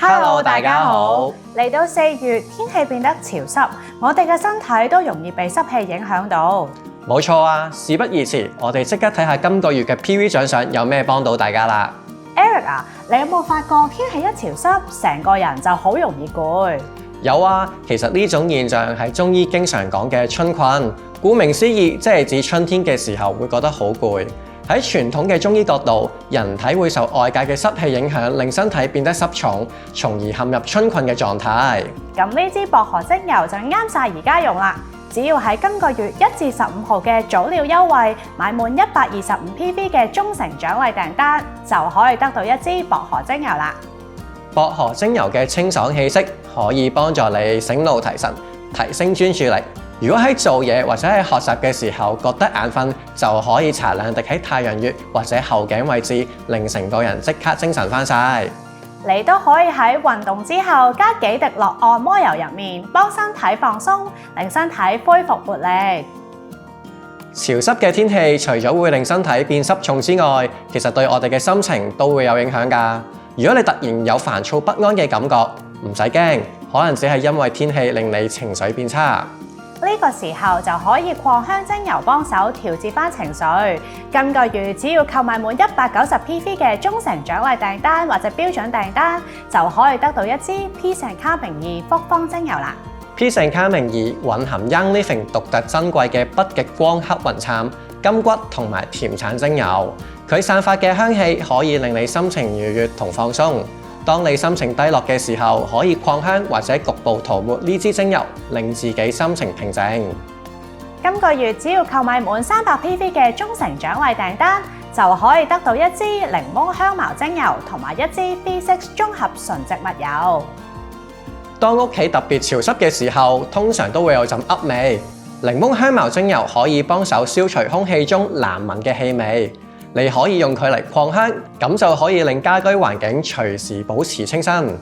Hello， 大家好。嚟到4月，天氣變得潮濕，我哋嘅身體都容易被濕氣影響到。冇錯啊，事不宜遲，我哋即刻睇下今個月嘅 PV 獎賞有咩幫到大家啦。Eric 啊，你有冇發覺天氣一潮濕，成個人就好容易攰？有啊，其實呢種現象係中醫經常講嘅春困。顧名思義，即係指春天嘅時候會覺得好攰。喺傳統嘅中醫角度，人體會受外界嘅濕氣影響，令身體變得濕重，從而陷入春困嘅狀態。咁呢支薄荷精油就啱晒而家用啦！只要喺今個月1至15號嘅早鳥優惠買滿125PV 嘅中誠獎勵訂單，就可以得到一支薄荷精油啦。薄荷精油嘅清爽氣息可以幫助你醒腦提神，提升專注力。如果喺做嘢或者喺學習嘅時候覺得眼瞓，就可以搽兩滴喺太陽穴或者後頸位置，令成個人即刻精神翻晒。你都可以喺運動之後加幾滴落按摩油入面，幫身體放鬆，令身體恢復活力。潮濕嘅天氣除咗會令身體變濕重之外，其實對我哋嘅心情都會有影響㗎。如果你突然有煩躁不安嘅感覺，唔使驚，可能只係因為天氣令你情緒變差。呢個時候就可以擴香精油幫手調節翻情緒。今個月只要購買滿190PV 嘅中誠獎勵訂單或者標準訂單，就可以得到一支 Peace and Calming2複方精油啦。Peace and Calming2蘊含 Young Living 獨特珍貴嘅北極光黑雲杉、金桔同埋甜橙精油，佢散發嘅香氣可以令你心情愉悅同放鬆。當你心情低落嘅時候，可以擴香或者局部塗抹呢支精油，令自己心情平靜。今個月只要購買滿300PV 嘅中誠獎勵訂單，就可以得到一支檸檬香茅精油同埋一支 V6 綜合純植物油。當屋企特別潮濕嘅時候，通常都會有陣噏味。檸檬香茅精油可以幫手消除空氣中難聞嘅氣味。你可以用佢嚟擴香，咁就可以令家居環境隨時保持清新。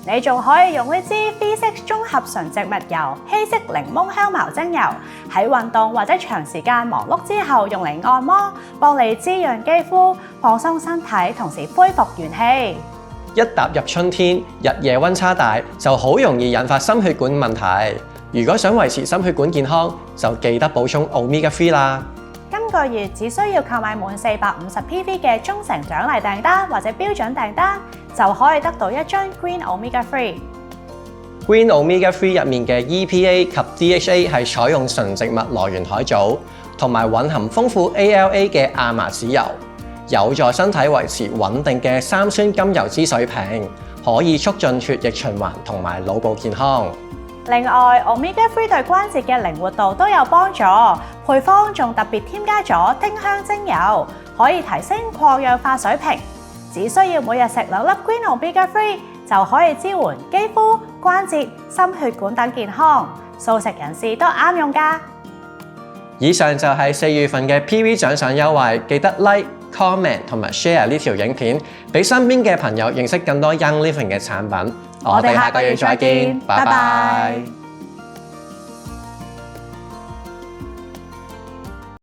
你仲可以用呢支 V6 綜合純植物油稀釋檸檬香茅精油，喺運動或者長時間忙碌之後用嚟按摩，幫你滋潤肌膚、放鬆身體，同時恢復元氣。一踏入春天，日夜溫差大，就好容易引發心血管問題。如果想維持心血管健康，就記得補充 Omega 3啦。今個月只需要購買滿450PV 嘅中誠獎勵訂單或者標準訂單，就可以得到一樽 Green Omega 3。Green Omega 3入面嘅 EPA 及 DHA 係採用純植物來源海藻，同埋蘊含豐富 ALA 嘅亞麻籽油，有助身體維持穩定嘅三酸甘油脂水平，可以促進血液循環同埋腦部健康。另外 ，Omega 3對關節嘅靈活度都有幫助。配方仲特別添加咗丁香精油，可以提升抗氧化水平。只需要每日食2粒 Green Omega 3，就可以支援肌膚、關節、心血管等健康。素食人士都啱用㗎。以上就係4月份嘅 PV 獎賞優惠，記得 like、comment 同埋 share 呢條影片，俾身邊嘅朋友認識更多 Young Living 嘅產品。我哋下個月再見，拜拜。